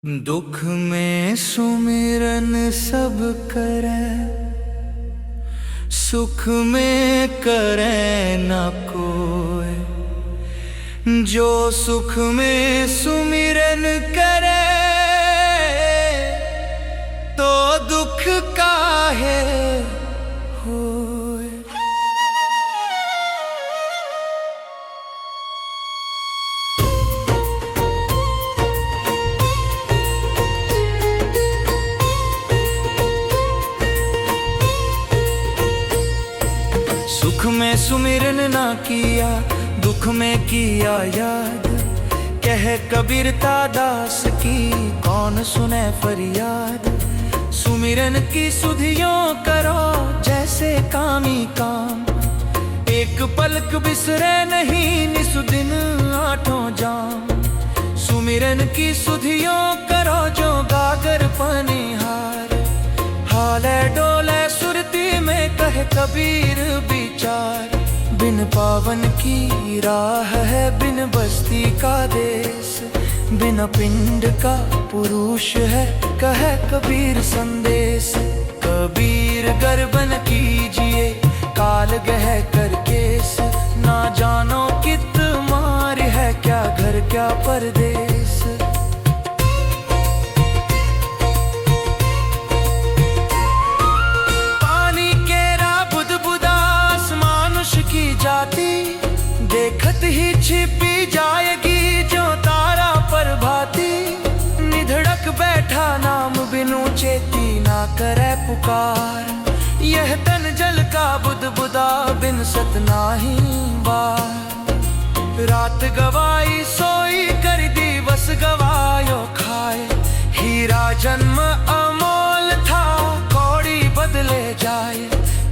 दुख में सुमिरन सब करे, सुख में करे न कोई। जो सुख में सुमिरन करे, तो दुख काहे होए। सुख में सुमिरन ना किया, दुख में किया याद। कह कबीर दास की कौन सुने फरियाद। सुमिरन की सुधियों करो जैसे कामी काम। एक पलक बिसरे नहीं निसुदिन आठों जाम। सुमिरन की सुधियों करो जो गागर पनिहार। हाले डोले सुरती में कहे कबीर विचार। बिन पावन की राह है, बिन बस्ती का देश। बिन पिंड का पुरुष है, कहे कबीर संदेश। कबीर गर्बन कीजिए काल गह कर केस। ना जानो कित मार है, क्या घर क्या परदेश। देखत ही छिपी जाएगी जो तारा पर भाती। निधड़क बैठा नाम बिनु चेती ना करे पुकार। यह तन जल का बुदबुदा बिन सतना ही बार। रात गवाई सोई कर दिवस गवायो खाए। हीरा जन्म अमोल था कौड़ी बदले जाए।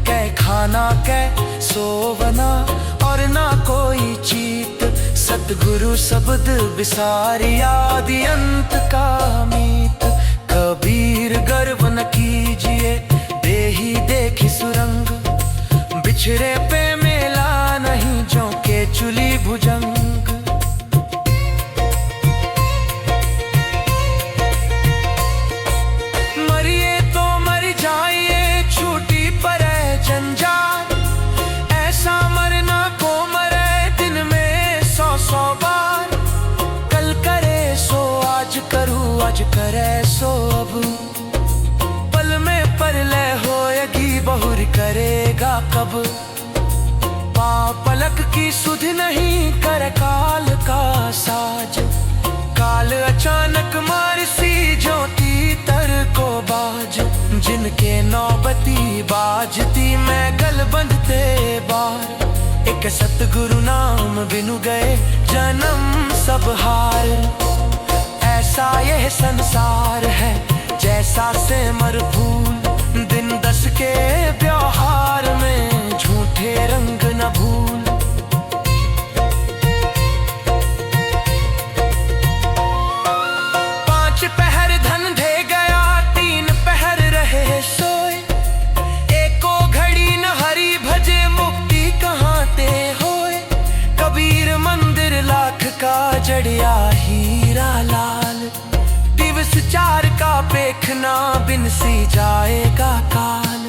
कै खाना कै सोवना और ना कोई चीत। सतगुरु शब्द बिसारी आदि अंत का मीत। कबीर गर्व न कीजिए देही देखी सुरंग। बिछड़े पे मेला नहीं जो के चुली भुजंग। मरिए तो मर जाइए छूटी परे जंजाल। ऐसा मरना को मरे दिन में 100 बार। कल करे सो आज करूँ, आज करे सो अब। पल में परलय होएगी बहुर करेगा कब। पलक की सुध नहीं करे काल का साज। काल अचानक मार सी ज्योति तर को बाज। जिनके नौबती बाजती मैं गल बंधते बार। एक सतगुरु नाम बिनु गए जन्म सब हार। ऐसा यह संसार है जैसा से मर फूल। दिन 10 के व्यवहार में झूठे रंग न भूल। का जड़िया हीरा लाल। दिवस 4 का पेखना बिन सी जाएगा काल।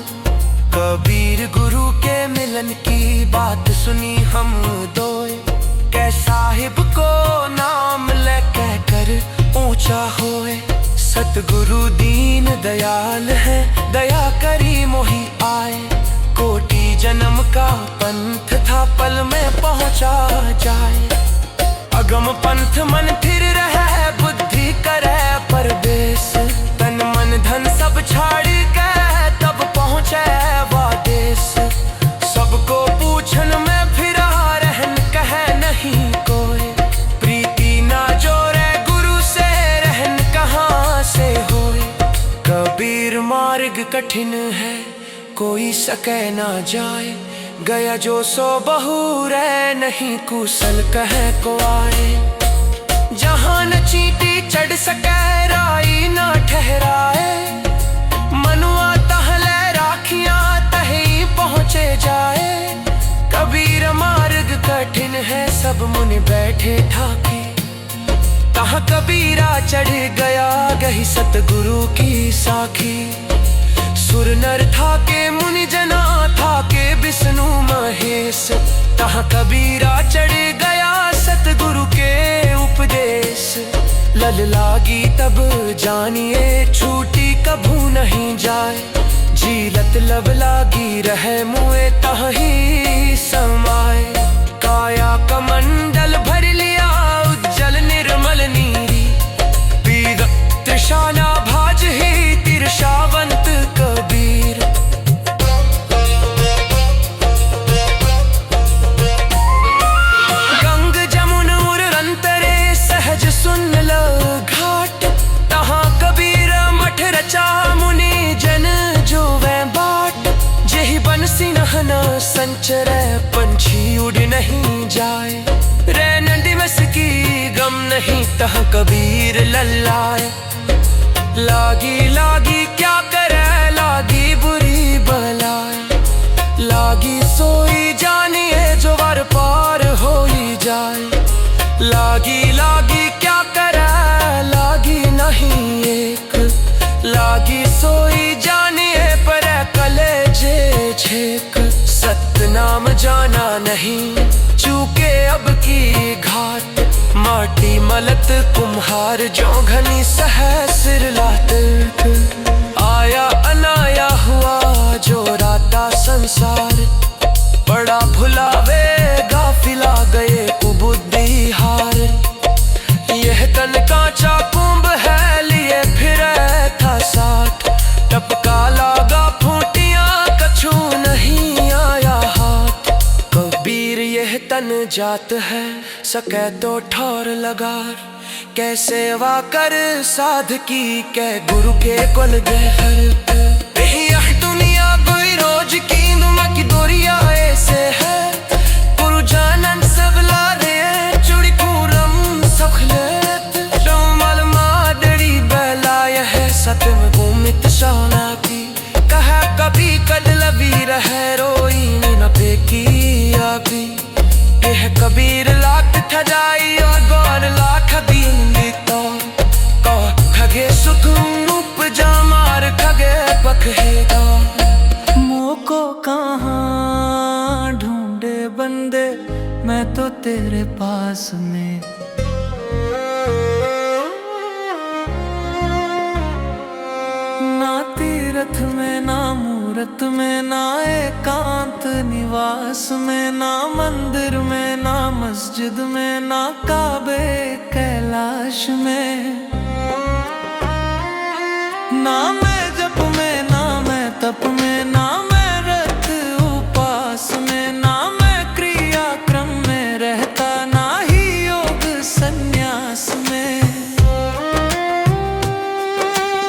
कबीर गुरु के मिलन की बात सुनी हम दोए। कै साहिब को नाम ले कह कर ऊंचा होए। सतगुरु दीन दयाल है दया करी मोही आए। कोटि जन्म का पंथ था पल में पहुंचा जाए। अगम पंथ मन फिर रहे बुद्धि करे परवेश। तन मन धन सब छाड़ के तब पहुँचे वादेश। सबको पूछन में फिरा रहन कहे नहीं कोई। प्रीति ना जोड़े गुरु से रहन कहाँ से होए। कबीर मार्ग कठिन है कोई सके ना जाए। गया जो सो बहु रे नहीं कुशल कहे को आए। जहाँ न चींटी चढ़ सके राई न ठहराए। मनुआ तहले राखियां तही पहुँचे जाए। कबीर मार्ग कठिन है सब मुनि बैठे ठाके। कहाँ कबीरा चढ़ गया कही सतगुरु की साखी। सुर नर था के मुनि जना था के विष्णु महेश, तहाँ कबीरा चढ़ गया सतगुरु के उपदेश। लल लागी तब जानिए छूटी कभू नहीं जाए, जीलत लब लागी रहे मुए तहीं समाए। काया कमंडल भर लिया उज्जल निर्मल नीरी, पीर त्रिशाला भाज ही तिरशावंत कबीर। गंग जमुन उरंतरे सहज सुन ल घाट, तहाँ कबीर मठ रचा मुनि जन जो वै बाट। जेहि बंसी नहना संचरै पंछी उड़ नहीं जाए, रैन दिवस की गम नहीं तह कबीर लल्लाए। लागी लागी क्या करे लागी बुरी बलाए, लागी सोई जानिए जो वर पार हो ही जाए। लागी लागी क्या करे लागी नहीं एक, लागी सोई जानिए पर कलेजे छेक। सतनाम जाना नहीं चूके अब की घाट, माटी मलत कुम्हार जो घनी सहस्र लात। आया अनाया हुआ जो राता संसार, बड़ा भुलावे गाफिला गए कुबुद्धि हार। यह तन कांचा कुंभ है लिए फिरे था साथ, टपका लागा फूटियां कछु नहीं आया हाथ। कबीर यह तन जात है सके तो ठौर लगार, कैसे वा कर साध की कै गुरु के कुल गहर। यह दुनिया कोई रोज की नुमा की दोरिया ऐसे है, गुरु जानन सब ला दे चुड़ी पूरम सखलेत। डोमल मादड़ी बेला यह सतम भूमित शाना की, कहा कभी कदलबी रहे रोई न बेकी आबी। यह कबीर लाख ठजाई और गौर लाख दीन तो, खगे सुख उपजा मार खगे पखेगा। मोको कहाँ ढूंढे बंदे मैं तो तेरे पास में। ना तीरथ में ना मूरत में ना एकांत निवास में, ना मंदिर में ना मस्जिद में ना काबे कैलाश में। ना मैं जप में ना मैं तप में ना मैं रत उपास में, ना मैं क्रिया क्रम में रहता ना ही योग संन्यास में।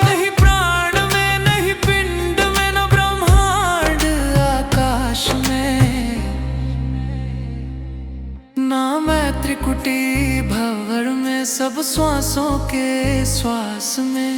नहीं प्राण में नहीं पिंड में न ब्रह्मांड आकाश में, ना मैं त्रिकुटी भंवर में सब श्वासों के श्वास में।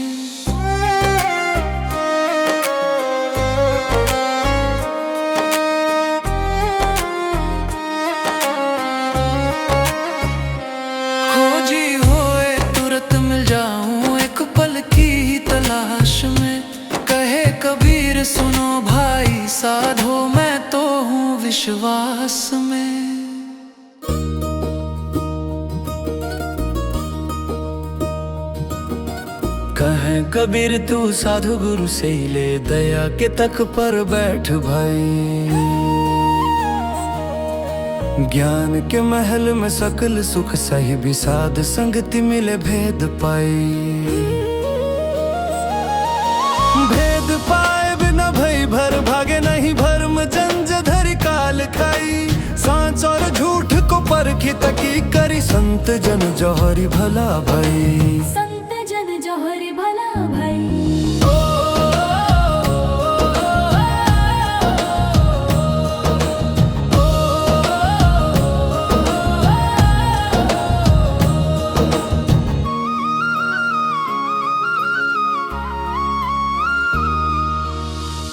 खोजी होए तुरंत मिल जाऊं एक पल की तलाश में, कहे कबीर सुनो भाई साधो मैं तो हूँ विश्वास में। कहे कबीर तू साधु गुरु से ही ले दया के तक पर बैठ भाई। ज्ञान के महल में सकल सुख सही भी साध संगति मिले भेद पाई। भेद पाए बिना भई भर भागे नहीं भरम जंज धरि काल खाई। सांच और झूठ को परखी तकी करी संत जन जौहरी भला भाई। संत जन जौहरी भला भाई।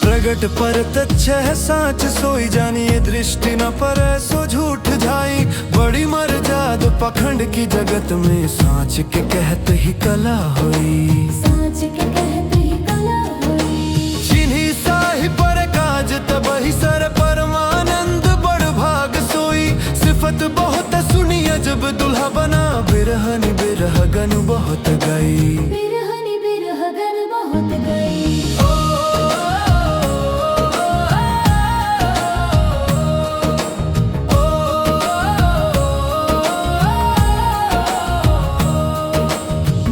प्रगट परतच्छ है साच सोई जानिए दृष्टि न पर सो झूठ जाई। बड़ी मर्याद पखंड की जगत में साच के कहत ही कला हुई। सोच के कहते ही कला होई। चिन्ही साहि पर काज तबहि सर परमानंद बड़ भाग सोई। सिफत बहुत सुनिया जब दुल्हा बना, बिरहनि बिरहगन बहुत गई। बिरहनि बिरहगन बहुत गई।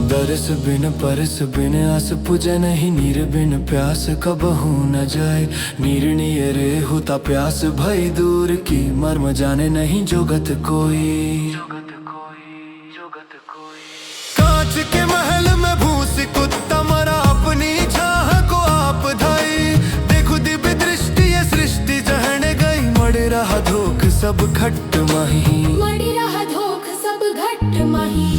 दरस बिन परस बिन आस पुजे नहीं, नीर बिन प्यास कबहू न जाए। नीर नियरे होता प्यास भई दूर की, मर्म जाने नहीं जोगत कोई। कांच के महल में भूस कुत्ता मरा, अपनी छाह को आप धाई। देखो दिव्य दृष्टि ये सृष्टि जहने गई, मड़ रहा धोख सब खट्ट माही। मड़ी रहा धोख सब घट माही।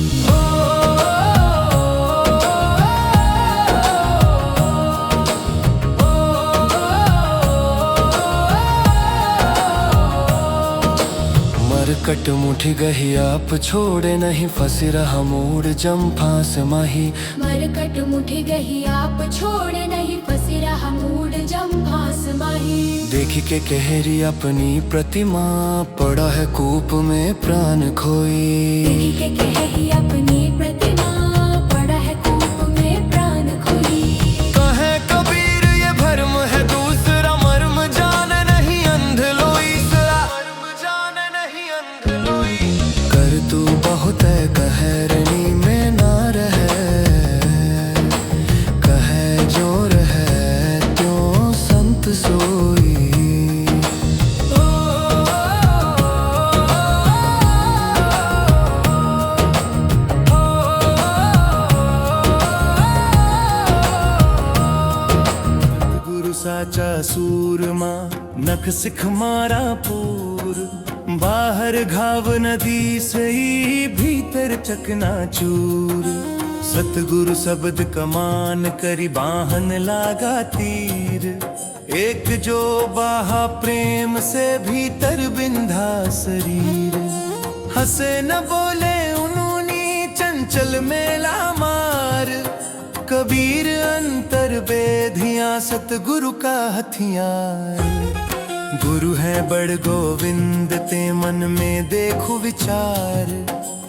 कट मुठी गही आप छोड़े नहीं, फंसी रहा मूड जम फांस माही। मरकट मुठी गही आप छोड़े नहीं, फंसी रहा मूड जम फांस माही। देखी के कहरी अपनी प्रतिमा, पड़ा है कूप में प्राण खोई। देखी के कहरी अपनी प्रतिमा, पड़ा है कूप में प्राण खोई। कहे कबीर ये भरम है दूसरा, मर्म जाने नहीं अंध लोई। मर्म जाने नहीं अंध लोई। कर तू बहुत है कहरनी में ना रहे, कहे जो रहे त्यों संत सोई। साचा सूरमा नख सिख मारा पूर, बाहर घाव नदी से ही भीतर चकनाचूर। सतगुरु शब्द कमान करी बाहन लागा तीर, एक जो बाहा प्रेम से भीतर बिंधा शरीर। हंसे न बोले उन्होंने चंचल मेला मार, कबीर अंतर बेधिया सतगुरु का हथियार। गुरु है बड़ गोविंद ते मन में देखो विचार,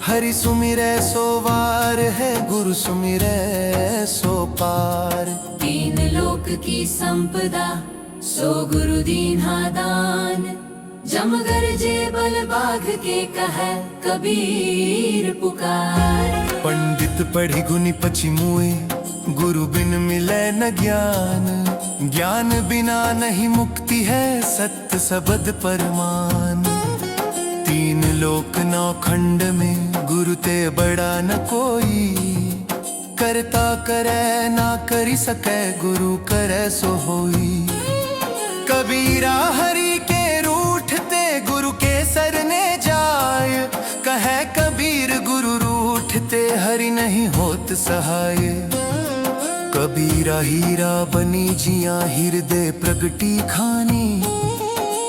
हरि सुमिरै सो वार है, गुरु सुमिरै सो पार। तीन लोक की संपदा सो गुरु दीन्हा दान, जम गरजे बल बाघ के कहे कबीर पुकार। पंडित पढ़ी गुनी पची मुए, गुरु बिन मिले न ज्ञान। ज्ञान बिना नहीं मुक्ति है, सत्य शब्द परमान। तीन लोक नौ खंड में गुरु ते बड़ा न कोई, करता करे ना करी सके गुरु करे सो होई। कबीरा हरि के रूठते गुरु के सरने जाय, कहे कबीर गुरु रूठते हरि नहीं होत सहाय। कबीरा हीरा बनी जिया हृदय प्रगटी खानी,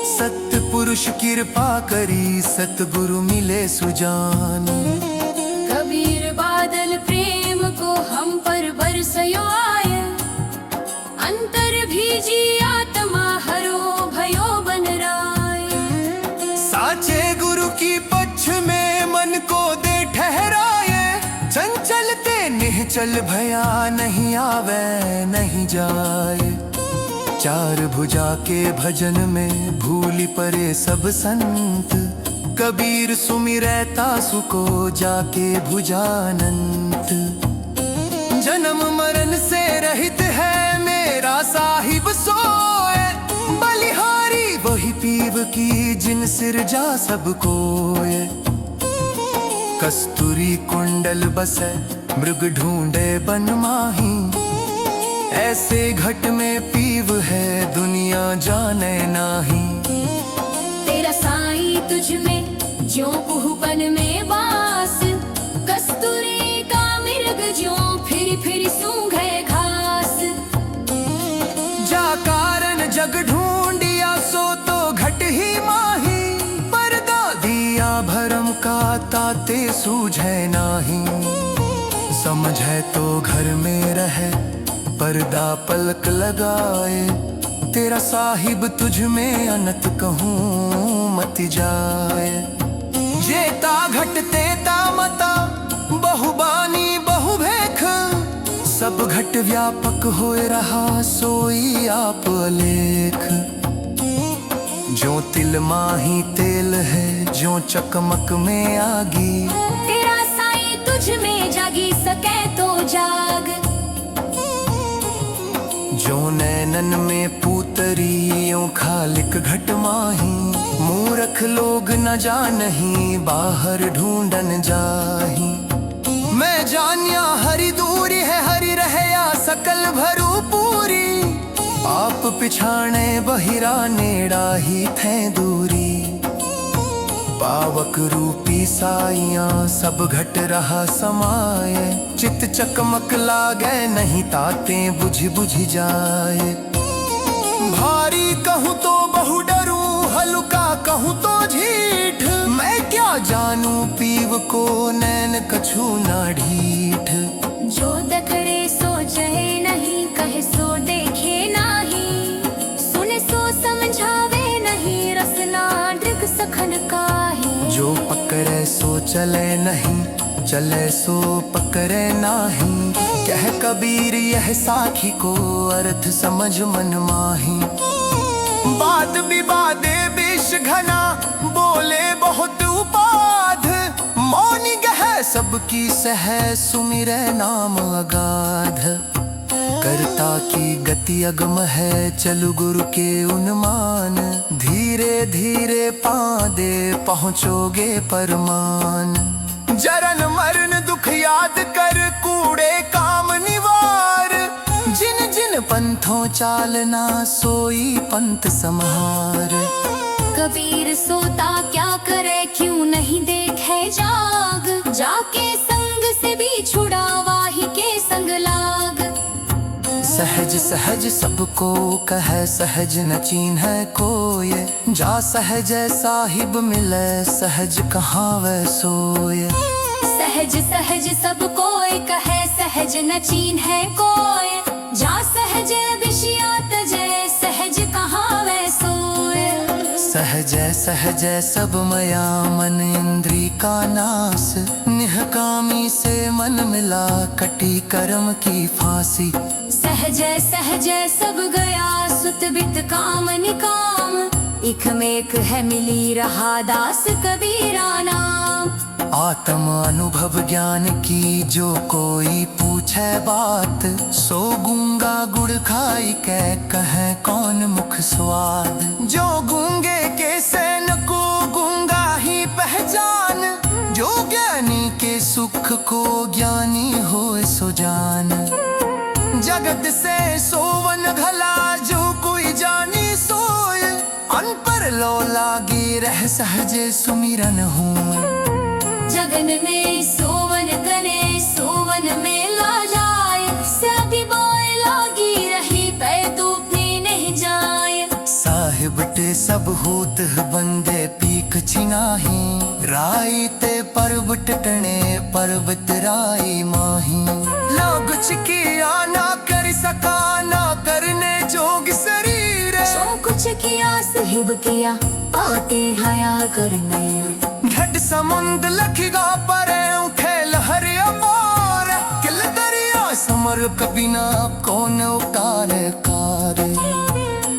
सत्य पुरुष कृपा करी सतगुरु मिले सुजान। कबीर बादल प्रेम को हम पर बरसयो आए, अंतर भीजी आत्मा हरो भयो बन राय। साचे गुरु की पक्ष में मन को दे ठहराए, चंचलते निश्चल भया नहीं आवे नहीं जाए। चार भुजा के भजन में भूली परे सब संत, कबीर सुमिरैता सुको जाके भुजानंत। जन्म मरण से रहित है मेरा साहिब सोए, बलिहारी वही पीव की जिन सिरजा सब कोय। कस्तूरी कुंडल बसे मृग ढूंढे बन माही, ऐसे घट में पीव है दुनिया जाने नाही। तेरा साईं तुझ में ज्यों पुहपन में वास, कस्तूरी का मृग ज्यों फिर फिर सूंघे घास। जा कारण जग ढूंढिया सो तो घट ही माही, पर्दा दिया भरम का ताते सूझे नाही। समझ है तो घर में रहे, पर्दा पलक लगाए। तेरा साहिब तुझ में अनत कहूँ मत जाए। जेता घटते तामता बहुबानी बहु भेख, सब घट व्यापक होए रहा सोई आप अलेख। जो तिल माही तेल है, जो चकमक में आगी, तेरा साई तुझ में जागी सके तो जाग। जो नैनन में पूतरी यूं खालिक घट माही। मूर्ख लोग न जानही बाहर ढूंढन जाही। मैं जानिया हरि दूरी है, हरि रहया सकल भरू पूरी। आप पिछाणे बहिरा नेड़ा ही थे दूरी। पावक रूपी साइयां सब घट रहा समाये। चित चकमक लागे नहीं ताते बुझ बुझ जाए। भारी कहूँ तो बहु डरूं, हल्का कहूँ तो झीठ। मैं क्या जानूं पीव को नैन कछु ना ढीठ। जो दखड़े सोचे नहीं, कहे सो देखे नहीं। सुने सो समझावे नहीं, रसना दृग सखन काहे। जो पकड़े सो चले नहीं, चले सो पकड़े नाही। कह कबीर यह साखी को अर्थ समझ मन माही। बात विवादे विष घना, बोले बहुत उपाध। मौनी गह सबकी सह, सुमिरे नाम अगाध। कर्ता की गति अगम है, चलु गुरु के उन्मान। धीरे धीरे पादे पहुँचोगे परमान। जरन मरण दुख याद कर, कूड़े काम निवार। जिन जिन पंथों चालना, सोई पंथ सम्हार। कबीर सोता क्या करे, क्यों नहीं देखे जाग। जाके संग से भी छुड़ावा ही के संग लाग। सहज सहज सबको कहे, सहज न चीन्ह कोय। जा सहज साहिब मिले, सहज कहावे सोय। सहज सहज सब कोई कहे, सहज न चीन्हे कोय। जा सहज विषयात जय, सहज कहावे सोय। सहज सहज सब मया मन इंद्री का नास। निहकामी से मन मिला, कटी कर्म की फांसी। सहज सहज सब गया, सुत बित काम निकाम। इक में एक है मिली रहा, दास कबीरा नाम। आत्म अनुभव ज्ञान की जो कोई पूछे बात। सो गूंगा गुड़ खाई के कहे कौन मुख स्वाद। जो गूंगे के सैन को गूंगा ही पहचान। जो ज्ञानी के सुख को ज्ञानी होए सो जान। जगत से सोवन घला, जो कोई जानी सोय। अनपर लो लागी रह, सहजे सुमिरन हूँ। जगन में सोवन कने, सोवन में ला जाए। सभी बोए लागी रही, पै तूफी नहीं जाए। साहिब ते सब होत बंदे पीक छिनाही। राई ते पर्वत टने, पर्वत राई माही। लोग चिकिया ना कर सका, ना करने जोग शरीर। जो कुछ किया साहिब किया, पाते हया करने। घट समुंद लखगा परे, खेल हरे अपार। किल दरिया समर कभी ना, कौन उतारे कार।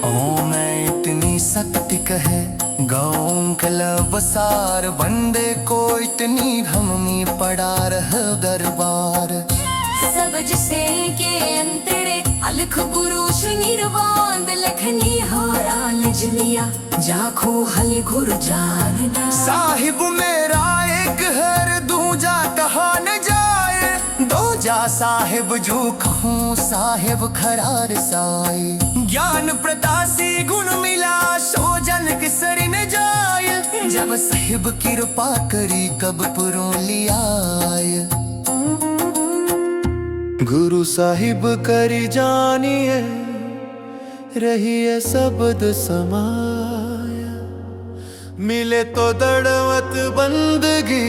ओ मैं इतनी शक्ति कहे, गाँव कला बसार। बंदे को इतनी धमनी पड़ा रह दरबार। सब जिसे के अंतरे, अलख गुरु निर्वाण। लखनी हो राल जलिया, जाखो हल गुरु जानना। साहिब मेरा एक हर, दूजा कहा न जाए। दो जा साहिब जो कहूँ, साहिब खरार साए। ज्ञान प्रतासी गुण मिला, सो जन किसरी न जाए। जब साहिब कृपा करी, कब पुरों लियाए। गुरु साहिब करी जानिए, रहिए शब्द समाया। मिले तो दड़वत बंदगी,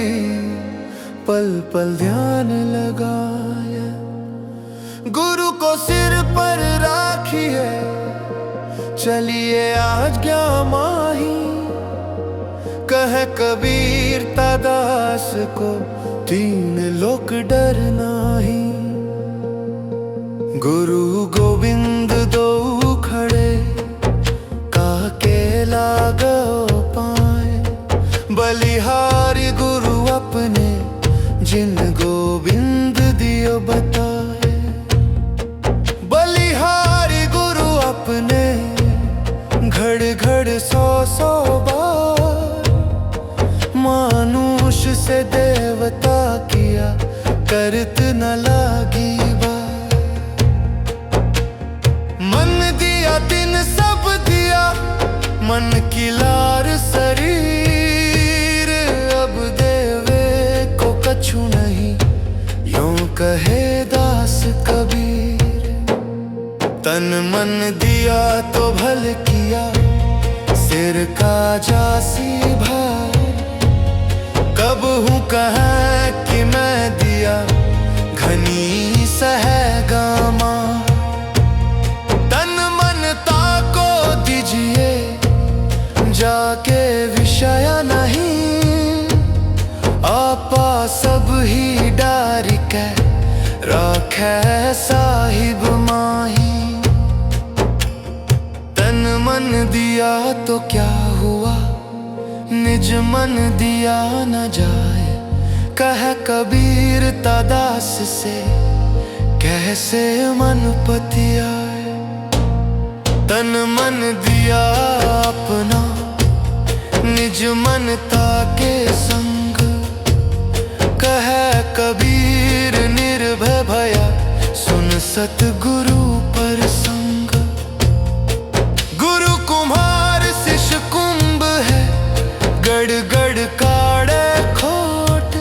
पल पल ध्यान लगाए। गुरु को सिर पर राखिए, चलिए आज्ञा माही। कहे कबीर दास को, तीन लोक डर नाही। गुरु गोविंद दो खड़े, काके लागो पाए। बलिहारी गुरु अपने, जिन गोविंद दियो बताए। बलिहारी गुरु अपने, घड़ घड़ सौ सौ बार। मानुष से देवता किया, करत न लागी बार। मन दिया दिन सब दिया, मन की लार शरीर। अब देवे को कछु नहीं, यूं कहे दास कबीर। तन मन दिया तो भल किया, सिर का जासी भार। कब हूँ कहा कि मैं दिया, घनी सहगामा। तन मन ताको दीजिए, जाके विषय नहीं। आपा सब ही डार के, राखे साहिब माही। तन मन दिया तो क्या हुआ, निज मन दिया न जाए। कह कबीर दास से, कैसे मन पति आए। तन मन दिया अपना, निज मन ताके संग। कह कबीर निर्भय भया, सुन सतगुरु पर संग। गुरु कुम्हार शिष्य कुंभ है, गड़ गड़ काढ़े खोट।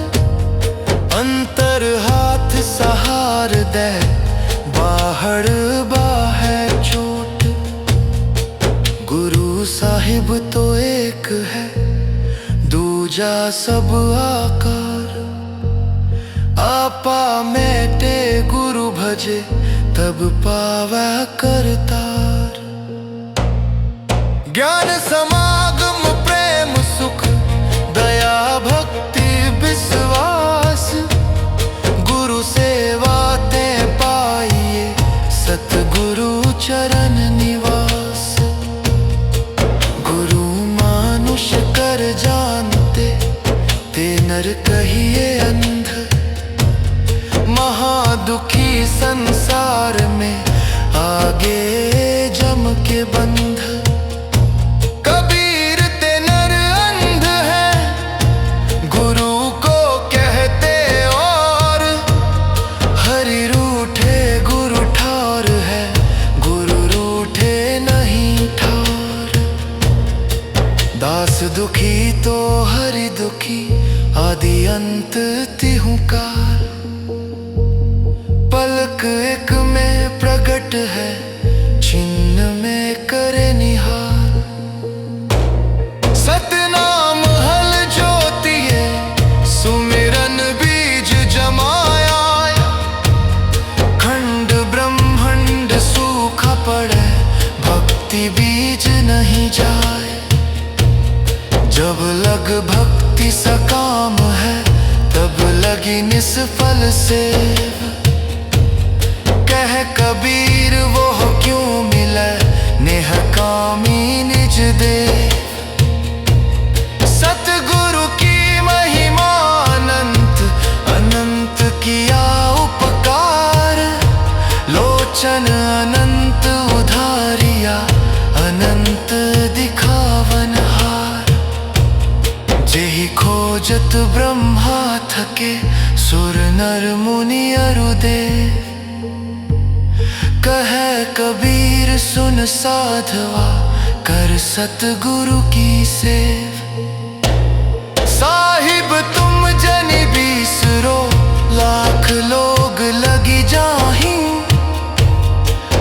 अंतर हाथ सहार दे, बाहर बाहे चोट। गुरु साहिब तो एक है, दूजा सब आकार। आपा मेटे गुरु भजे, तब पावा करतार। ज्ञान समागम प्रेम सुख, दया भक्ति विश्वास। गुरु सेवा ते पाइए, सतगुरु चरण निवास। गुरु मानुष कर जानते, ते नर कहिए अंध। महादुखी संसार में, आगे जम के बंध। दास दुखी तो हरि दुखी, आदि अंत तिहुकार। पलक एक में प्रगट है, छिन्न में करे निहार। सतनाम हल ज्योतिए, सुमिरन बीज जमाया। खंड ब्रह्मांड सूखा पड़े, भक्ति बीज नहीं जाए। जब लग भक्ति सकाम है, तब लगी निष्फल सेव। कह कबीर वो क्यों मिले, नेह कामी निज देव। सतगुरु की महिमा अनंत, अनंत किया उपकार। लोचन अनंत उधारिया, अनंत दिखावन हार। जेहि खोजत ब्रह्मा थके, सुर नर मुनि अरु देव। कह कबीर सुन साधवा, कर सतगुरु की सेव। साहिब तुम जनि बीसरो, लाख लोग लगी जाहीं।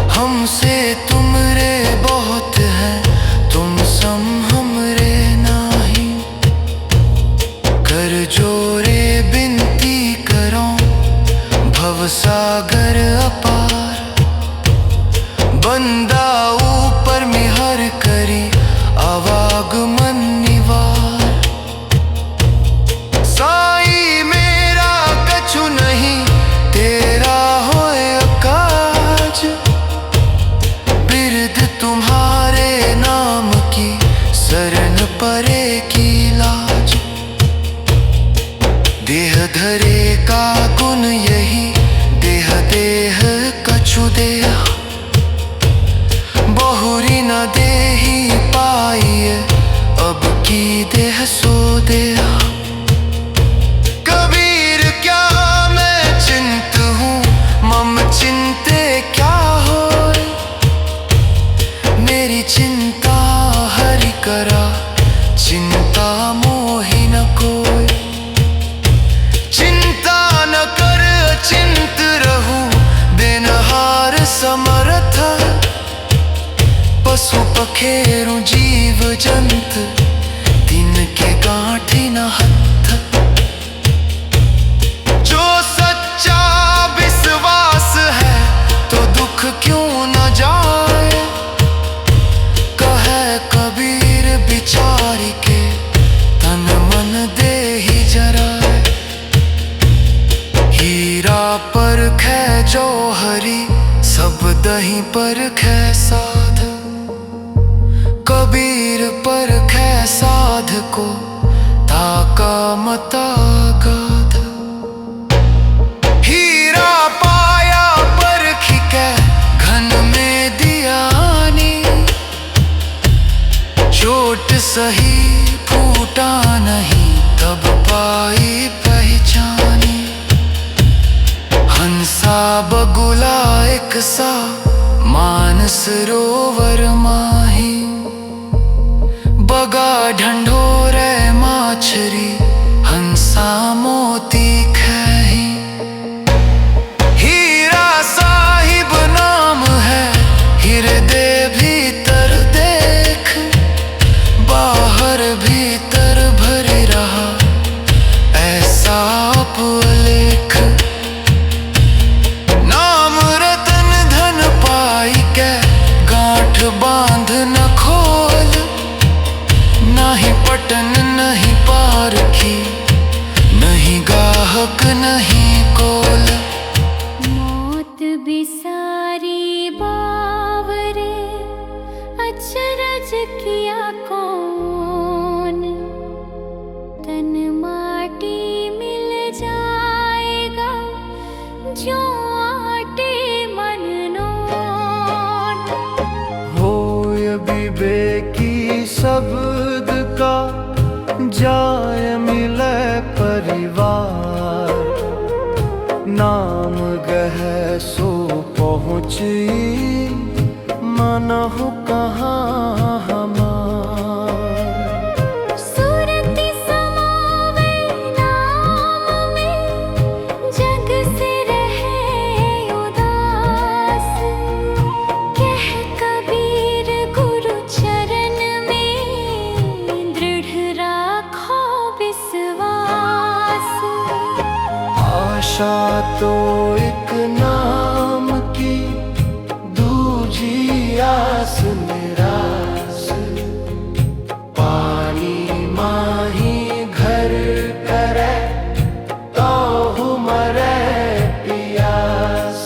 हमसे तुमरे बहुत हैं, तुम सम हमरे नाही। कर जोरे बिनती बंदा ऊपर मिहर करी आवागमन निवार। साई मेरा कछु नहीं तेरा होए काज, बिरद तुम्हारे नाम की शरण परे की लाज। देह धरे का गुण यही देह देह कछु देह, बहुरी न देही पाइए अब की देह सो देह। कबीर क्या मैं चिंत हूँ मम चिंते क्या होए, मेरी चिंता हरि करा चिंता मोहि न कोय। चिंता न कर अचिंत रहूं देनहार समर्थ, पशु पखेरु जीव जंत तिनके गांठी न हथ। जो सच्चा विश्वास है तो दुख क्यों न जाए, कहे कबीर बिचारी के तन मन दे ही जराए। हीरा परखै जौहरी सब दही परखै साध, कबीर परखै साध को ताका मता गाध। हीरा पाया परखी कै घन में दियानी, चोट सही फूटा नहीं तब पाई पहचानी। हंसा बगुला एक सा मानस सरोवर माही, बगा ढंढोरे माछरी हंसा मोती खही। हीरा साहिब नाम है हृदय भीतर देख, बाहर भीतर भरे रहा ऐसा अपलेख। नाम रतन धन पाई के गांठ बांध न खोल, नहीं पटन नहीं पारखी नहीं गाहक नहीं कोल। मौत बिसारी बावरे अचरज किया कौन, तन माटी मिल जाएगा जो आटे मन नोट। होय विवेकी शब्द का जाय मिले परिवार, नाम गह सो पहुँची मनहु कहाँ हमार। सुरति समावे नाम में जग से रहे उदास, कह कबीर गुरु चरण में दृढ़ राखो विश्वास। आशा तो एक नाम की दूजी आस निराश, पानी माही घर करे तो मरे पियास।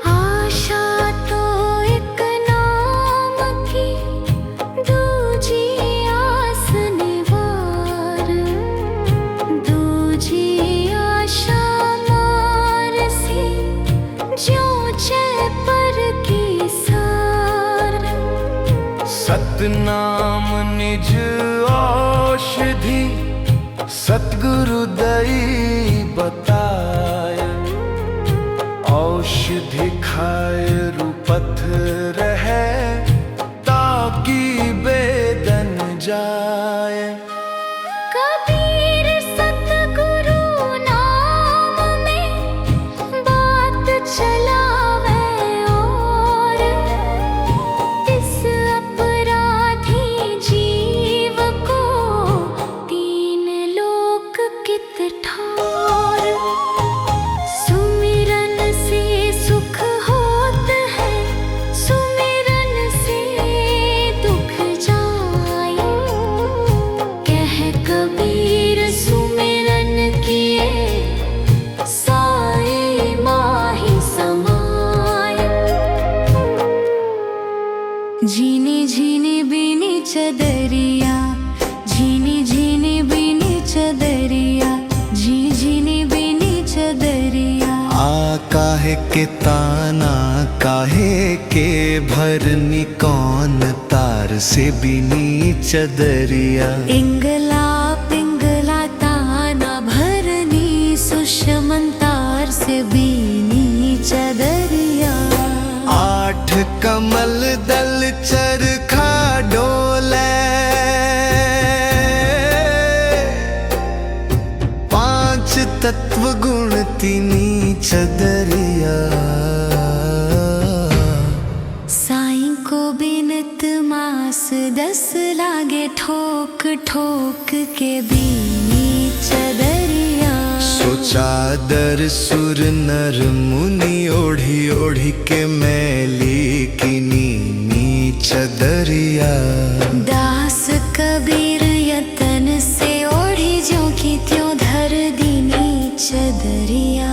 आशा तो एक नाम की दूजी आस निवार, दूजी आशा मार सी ज्यों जय पर की सार। सतनाम निज औषधि सतगुरु दई बताय, औषधि खाए रूपथ रहे ताकि बेदन जाए। कबीर सतगुरु नाम में बात चलावे और, इस अपराधी जीव को चदरिया, झीनी झीनी बीनी चदरिया, झीनी बीनी चदरिया। आ काहे के ताना काहे के भरनी, कौन तार से बीनी चदरिया। पिंगला पिंगला ताना भरनी, सुषमन तार से बीनी चदरिया। 8 कमल दल चरखा डोले, 5 तत्व गुण तीनी चदरिया। साईं को बिनत मास 10 लागे, ठोक ठोक के बीनी चदरिया। सो चादर सुर नर मुनि, ओढ़ी ओढ़ी के मैली की नीनी चदरिया। दास कबीर यतन से ओढ़ी, ज्यों की त्यों धर दीनी चदरिया।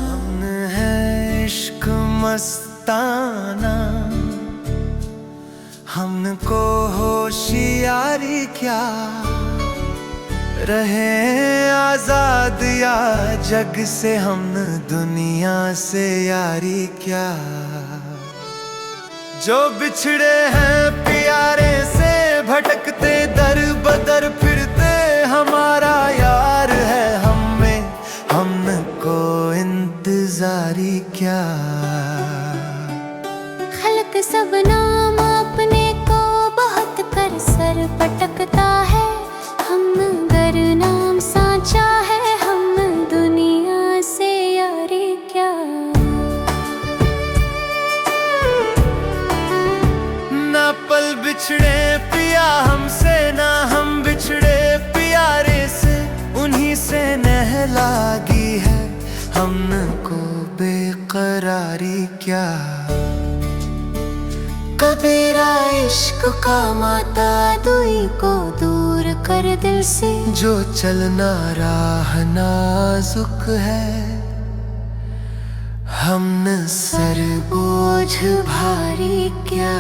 हम है इश्क मस्ताना, हमको होशियारी क्या, रहे आजाद या जग से, हम दुनिया से यारी क्या। जो बिछड़े हैं प्यारे से, भटकते दर बदर फिरते, हमारा यार है हमें, हमको इंतजारी क्या। खलक सब नाम अपने को बहुत कर सर पटकता है, हम गर नाम सांचा है, हम दुनिया से यारी क्या। ना पल बिछड़े पिया हमसे, ना हम बिछड़े प्यारे से, उन्हीं से नहलागी है हमको बेकरारी क्या। कबीरा इश्क का माता, दुई को दूर कर दिल से, जो चलना राह नाजुक है, हमने सर बोझ भारी क्या।